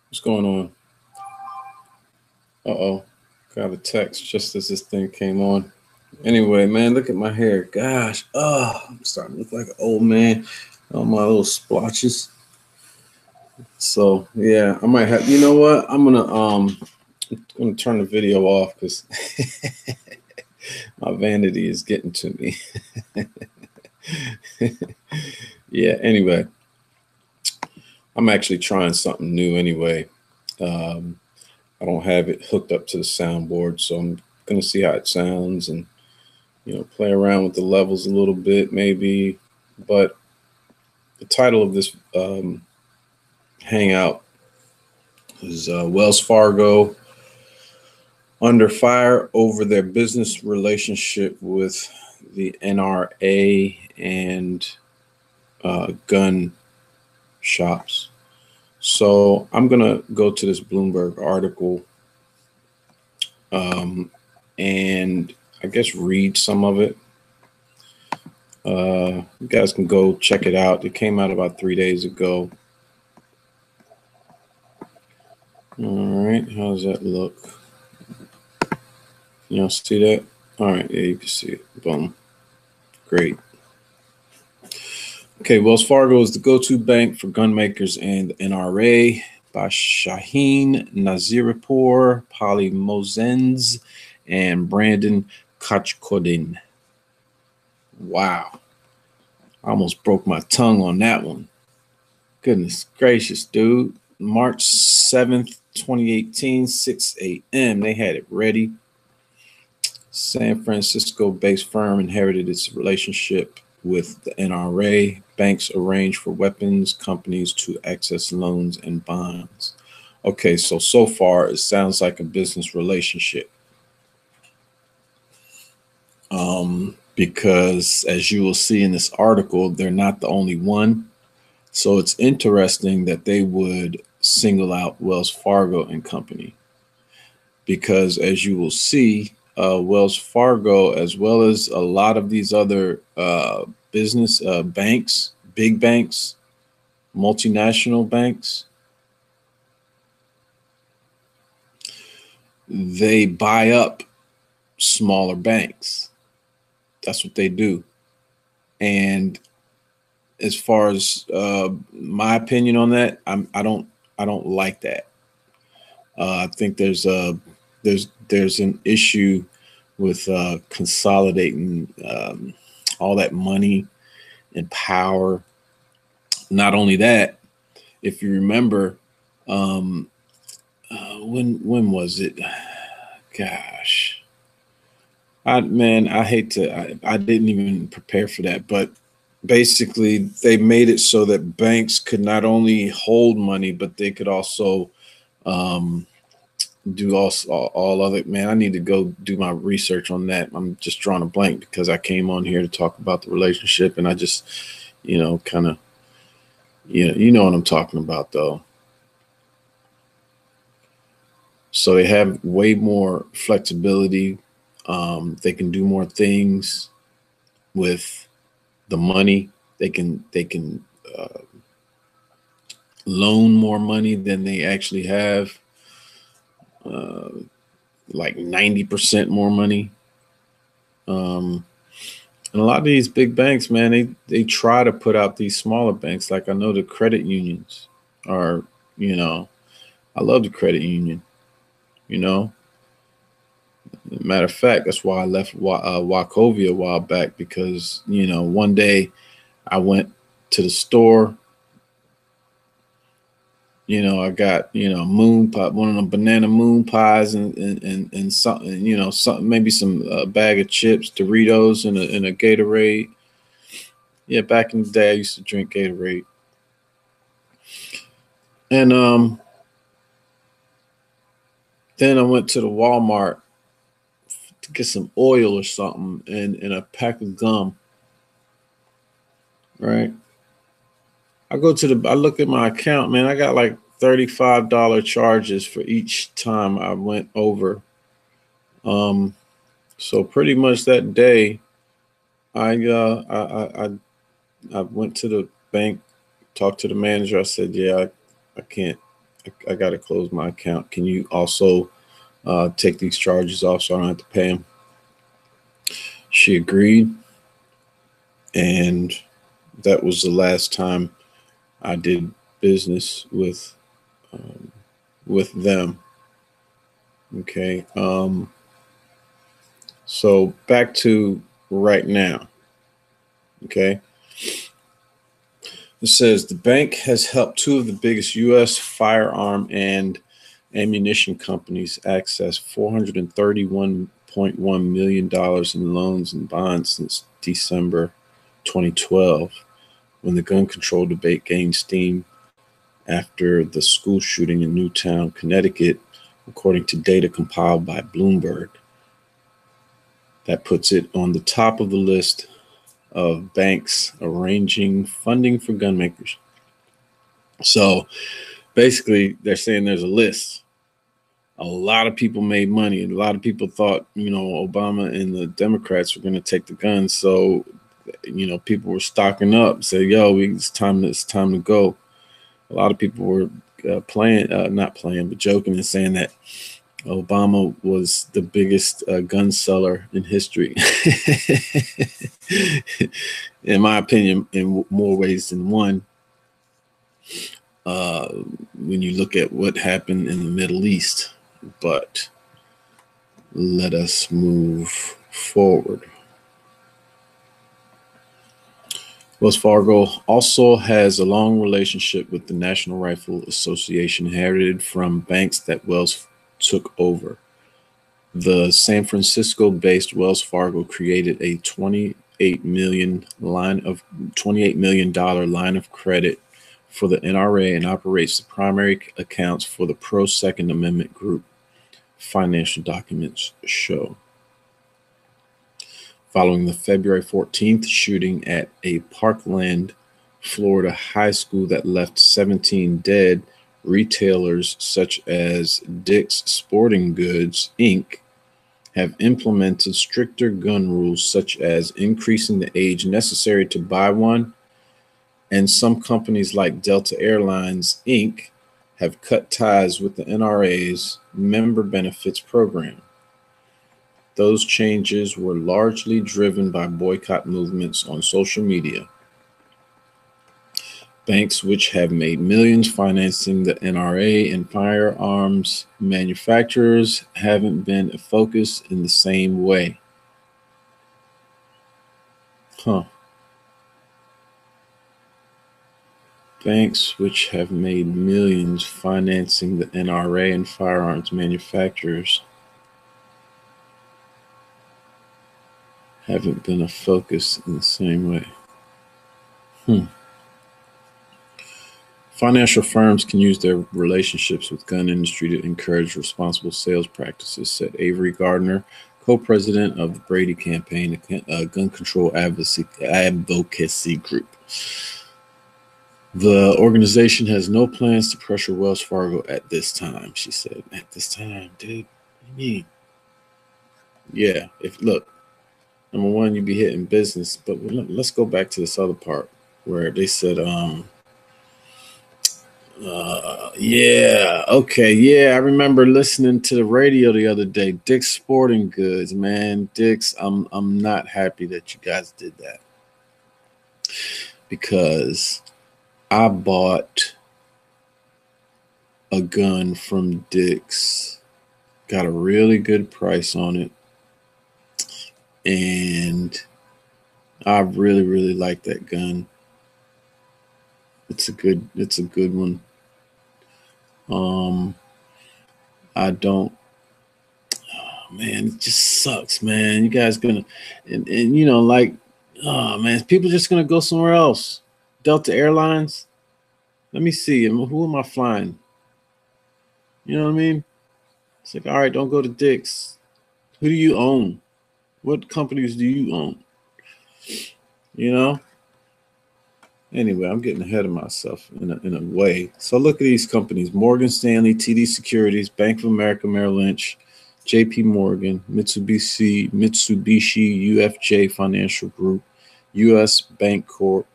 What's going on? Uh-oh. Got a text just as this thing came on. Anyway, man, look at my hair. Gosh. Oh, I'm starting to look like an old man. All my little splotches. So yeah, I might have, you know what? I'm gonna turn the video off because my vanity is getting to me. Yeah, anyway. I'm actually trying something new anyway. Um, I don't have it hooked up to the soundboard, so I'm gonna see how it sounds and play around with the levels a little bit maybe. But the title of this hangout is Wells Fargo under fire over their business relationship with the NRA and gun shops. So I'm gonna go to this Bloomberg article and I guess read some of it. You guys can go check it out. It came out about 3 days ago. All right, how does that look? Y'all see that? All right, yeah, you can see it. Boom. Great. Okay, Wells Fargo is the go-to bank for gun makers and the NRA by Shaheen Nazirpour, Polly Mosens, and Brandon Kochkodin. Wow. I almost broke my tongue on that one. Goodness gracious, dude. March 7th, 2018, 6 a.m. They had it ready. San Francisco-based firm inherited its relationship with the NRA. Banks arrange for weapons companies to access loans and bonds. Okay, so far it sounds like a business relationship. Because as you will see in this article, they're not the only one. So it's interesting that they would single out Wells Fargo and Company. Because as you will see, Wells Fargo, as well as a lot of these other business banks, big banks, multinational banks, they buy up smaller banks. That's what they do. And as far as my opinion on that, I don't like that. I think there's an issue with consolidating all that money and power. Not only that, if you remember, when was it? Gosh, I didn't even prepare for that, but basically they made it so that banks could not only hold money, but they could also do all other. Man, I need to go do my research on that. I'm just drawing a blank because I came on here to talk about the relationship, and I just, kind of, you know what I'm talking about, though. So they have way more flexibility. They can do more things with the money. They can loan more money than they actually have. Like 90% more money. And a lot of these big banks, man, they try to put out these smaller banks. Like I know the credit unions are, I love the credit union. Matter of fact, that's why I left Wachovia a while back because, one day I went to the store. I got, moon pie, one of them banana moon pies and something, something, maybe some bag of chips, Doritos and a Gatorade. Yeah, back in the day I used to drink Gatorade. And then I went to the Walmart to get some oil or something and a pack of gum. Right. I look at my account, man. I got like $35 charges for each time I went over. So pretty much that day, I went to the bank, talked to the manager. I said, "Yeah, I can't I got to close my account. Can you also take these charges off so I don't have to pay them? She agreed, and that was the last time I did business with them. Okay. So back to right now. Okay. It says the bank has helped two of the biggest U.S. firearm and ammunition companies access $431.1 million in loans and bonds since December 2012, when the gun control debate gained steam after the school shooting in Newtown, Connecticut, according to data compiled by Bloomberg. That puts it on the top of the list of banks arranging funding for gun makers. So basically, they're saying there's a list. A lot of people made money, and a lot of people thought, Obama and the Democrats were going to take the guns. So, people were stocking up, say, "Yo, it's time to go." A lot of people were not playing, but joking and saying that Obama was the biggest gun seller in history. In my opinion, in more ways than one. When you look at what happened in the Middle East. But let us move forward. Wells Fargo also has a long relationship with the National Rifle Association, inherited from banks that Wells took over. The San Francisco-based Wells Fargo created a $28 million line of credit for the NRA and operates the primary accounts for the pro-Second Amendment group, financial documents show. Following the February 14th shooting at a Parkland, Florida high school that left 17 dead, retailers such as Dick's Sporting Goods, Inc. have implemented stricter gun rules, such as increasing the age necessary to buy one, and some companies like Delta Airlines, Inc. have cut ties with the NRA's member benefits program. Those changes were largely driven by boycott movements on social media. Banks, which have made millions financing the NRA and firearms manufacturers, haven't been a focus in the same way. Banks, which have made millions financing the NRA and firearms manufacturers, haven't been a focus in the same way. Financial firms can use their relationships with gun industry to encourage responsible sales practices, said Avery Gardner, co-president of the Brady Campaign, a gun control advocacy group. The organization has no plans to pressure Wells Fargo at this time, she said. At this time, dude, what do you mean? Yeah, look, number one, you'd be hitting business, but let's go back to this other part where they said, I remember listening to the radio the other day. Dick's Sporting Goods, man. Dick's, I'm not happy that you guys did that, because I bought a gun from Dick's, got a really good price on it, and I really, really like that gun. It's a good one. Man, it just sucks, man. You guys gonna, and man, people just gonna go somewhere else. Delta Airlines. Let me see. Who am I flying? You know what I mean? It's like, all right, don't go to Dick's. Who do you own? What companies do you own? Anyway, I'm getting ahead of myself in a way. So look at these companies: Morgan Stanley, TD Securities, Bank of America, Merrill Lynch, JP Morgan, Mitsubishi UFJ Financial Group, US Bank Corp,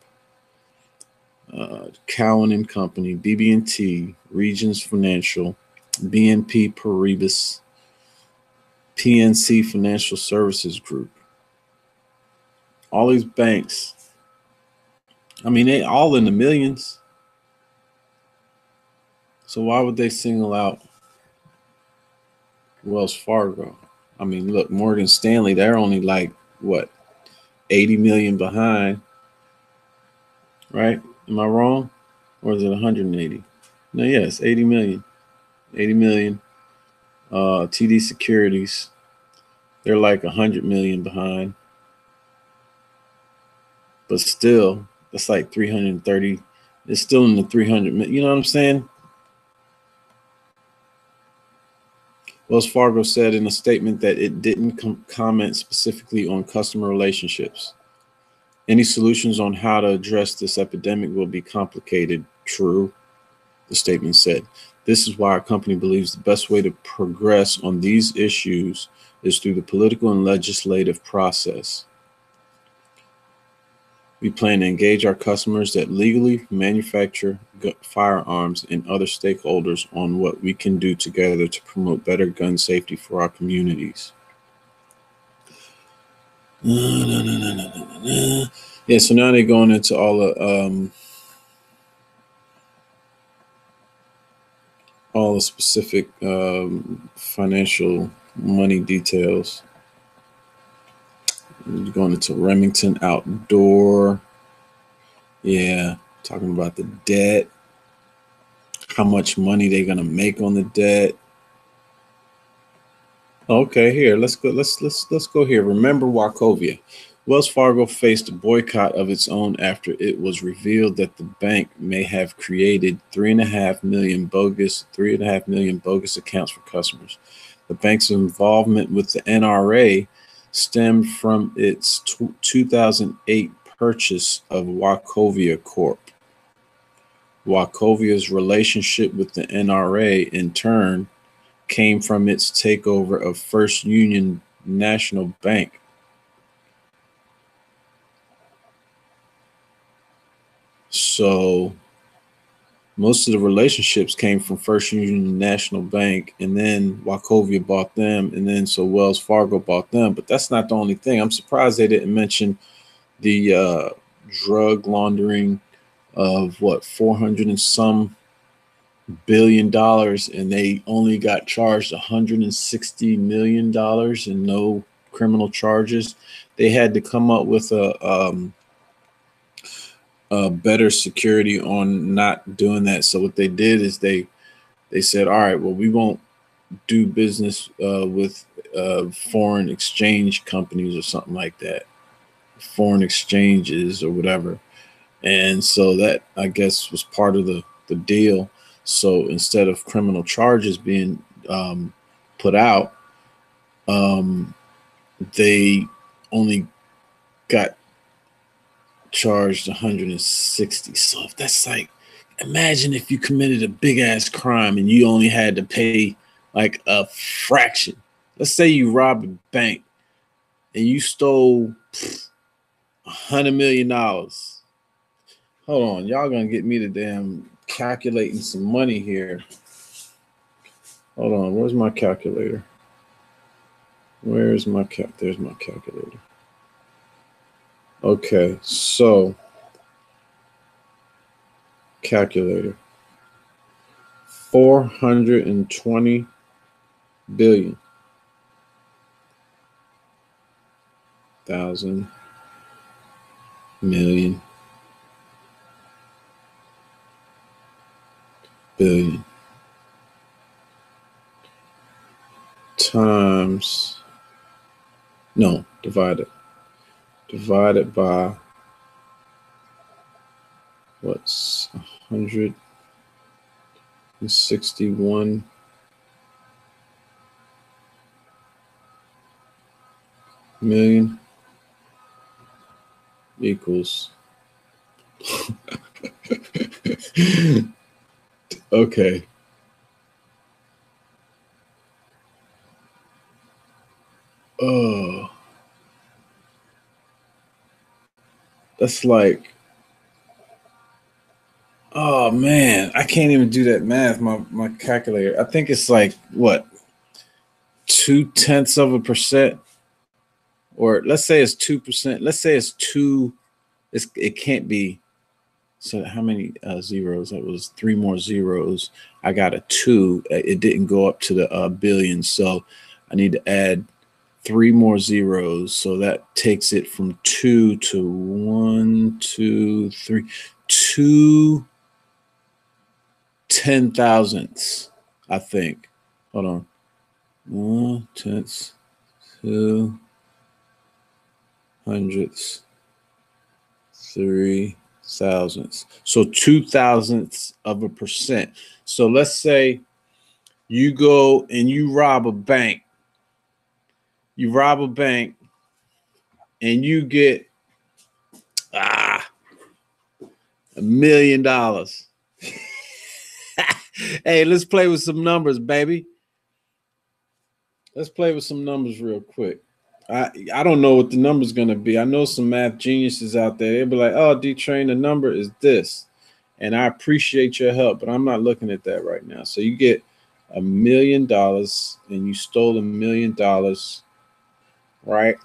Cowen and Company, BB&T, Regions Financial, BNP Paribas, PNC Financial Services Group. All these banks, I mean, they all in the millions. So why would they single out Wells Fargo? I mean, look, Morgan Stanley, they're only like, what, 80 million behind, right? Am I wrong? Or is it 180? No, yes, 80 million. 80 million. TD Securities, they're like 100 million behind. But still, that's like 330. It's still in the 300 million. You know what I'm saying? Wells Fargo said in a statement that it didn't comment specifically on customer relationships. Any solutions on how to address this epidemic will be complicated. True, the statement said. This is why our company believes the best way to progress on these issues is through the political and legislative process. We plan to engage our customers that legally manufacture firearms and other stakeholders on what we can do together to promote better gun safety for our communities. Yeah, so now they're going into all the specific financial money details. You're going into Remington Outdoor. Yeah, talking about the debt, how much money they're gonna make on the debt. Okay, here let's go here. Remember Wachovia. Wells Fargo faced a boycott of its own after it was revealed that the bank may have created 3.5 million bogus accounts for customers. The bank's involvement with the NRA stemmed from its 2008 purchase of Wachovia Corp. Wachovia's relationship with the NRA, in turn, came from its takeover of First Union National Bank. So most of the relationships came from First Union National Bank, and then Wachovia bought them, and then so Wells Fargo bought them. But that's not the only thing. I'm surprised they didn't mention the drug laundering of what, 400 and some billion dollars, and they only got charged $160 million and no criminal charges. They had to come up with a better security on not doing that. So what they did is they said, all right, well, we won't do business with foreign exchange companies or something like that, foreign exchanges or whatever. And so that, I guess, was part of the deal. So instead of criminal charges being put out, they only got charged 160. So if that's like, imagine if you committed a big ass crime and you only had to pay like a fraction. Let's say you robbed a bank and you stole $100 million. Hold on, y'all gonna get me the damn calculating some money here. Hold on, where's my calculator? Where's my there's my calculator. Okay, so calculator. 420 billion. Thousand million billion times, no, divided by what's 161 million equals okay. Oh, that's like Oh man, I can't even do that math. My calculator. I think it's like what, 0.2%, or let's say it's 2%. Let's say it's two. It can't be. So how many zeros? That was three more zeros. I got a two. It didn't go up to the billion, so I need to add three more zeros. So that takes it from two to one, two, three, two 10,000ths, I think. Hold on. 1/10, 200ths, 3,000ths. So 2,000ths of a percent. So let's say you go and you rob a bank. You rob a bank and you get $1 million. Hey, let's play with some numbers, baby. Let's play with some numbers real quick. I don't know what the number's gonna be. I know some math geniuses out there. They'll be like, "Oh, D-Train, the number is this," and I appreciate your help, but I'm not looking at that right now. So you get $1 million, and you stole $1 million, right?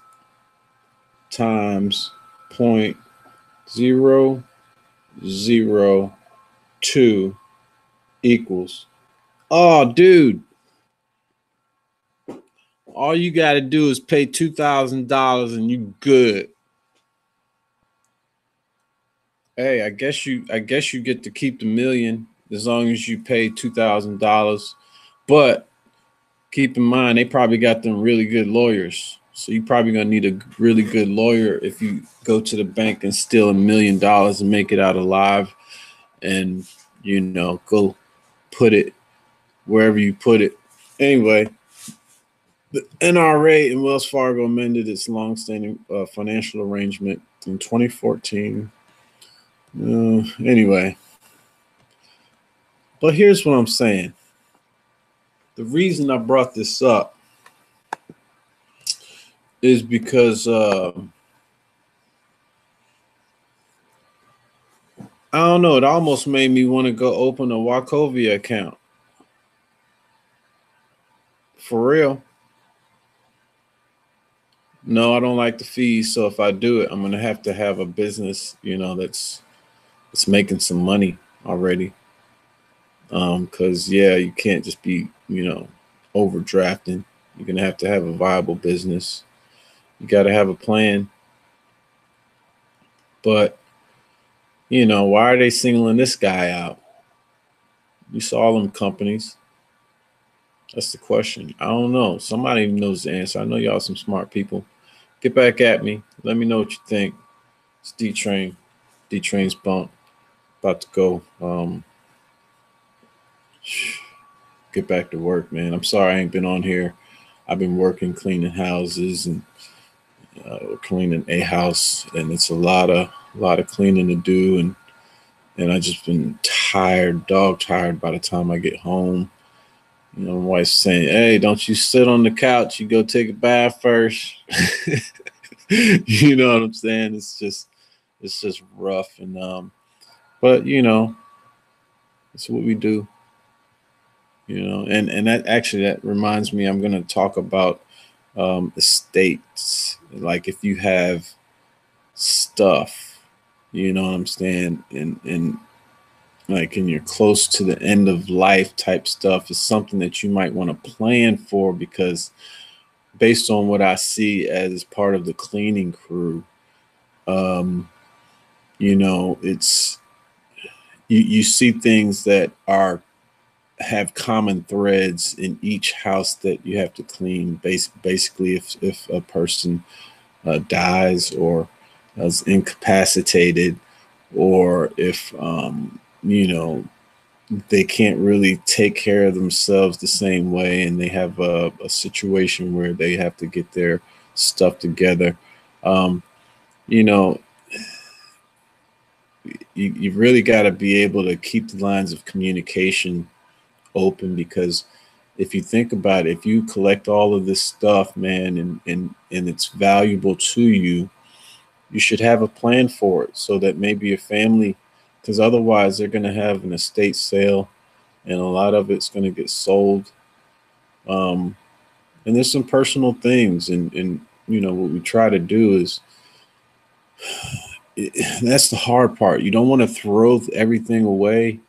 Times 0.002 equals. Oh, dude. All you got to do is pay $2,000 and you good. Hey, I guess you get to keep the million as long as you pay $2,000. But keep in mind, they probably got them really good lawyers. So you probably gonna need a really good lawyer if you go to the bank and steal $1 million and make it out alive, and go put it wherever you put it. Anyway, the NRA and Wells Fargo amended its longstanding financial arrangement in 2014. Anyway, but here's what I'm saying. The reason I brought this up is because I don't know. It almost made me want to go open a Wachovia account. For real. No, I don't like the fees. So if I do it, I'm gonna have to have a business, that's making some money already. Because you can't just be, overdrafting. You're gonna have to have a viable business. You got to have a plan. But why are they singling this guy out? You saw them companies. That's the question. I don't know. Somebody knows the answer. I know y'all some smart people. Get back at me. Let me know what you think. It's D-Train. D-Train's bump. About to go. Get back to work, man. I'm sorry I ain't been on here. I've been working cleaning houses and cleaning a house, and it's a lot of cleaning to do, and I just been tired, dog tired by the time I get home. My wife's saying, "Hey, don't you sit on the couch? You go take a bath first." You know what I'm saying? It's just rough, and but it's what we do. And that reminds me, I'm gonna talk about estates. Like if you have stuff, you know what I'm saying, and like, and you're close to the end of life type stuff, is something that you might want to plan for, because based on what I see as part of the cleaning crew, it's you see things that have common threads in each house that you have to clean. Basically, if a person dies or is incapacitated, or if they can't really take care of themselves the same way, and they have a situation where they have to get their stuff together. You know, you really got to be able to keep the lines of communication open, because if you think about it, if you collect all of this stuff, man, and it's valuable to you, you should have a plan for it, so that maybe your family because otherwise they're going to have an estate sale, and a lot of it's going to get sold. Um, and there's some personal things, and what we try to do is that's the hard part. You don't want to throw everything away,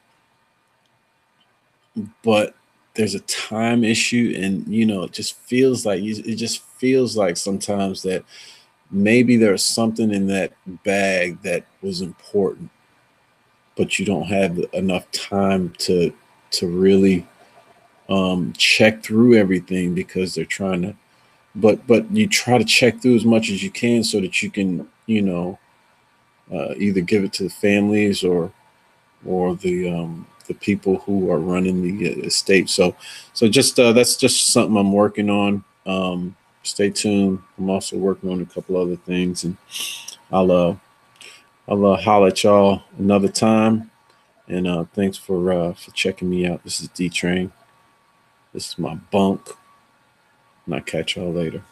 but there's a time issue, and it just feels like sometimes that maybe there's something in that bag that was important, but you don't have enough time to really check through everything, because they're trying to. But you try to check through as much as you can so that you can either give it to the families or the people who are running the estate. So just that's just something I'm working on. Stay tuned. I'm also working on a couple other things, and I'll uh, I'll holler at y'all another time. And thanks for checking me out. This is D Train. This is my bunk, and I'll catch y'all later.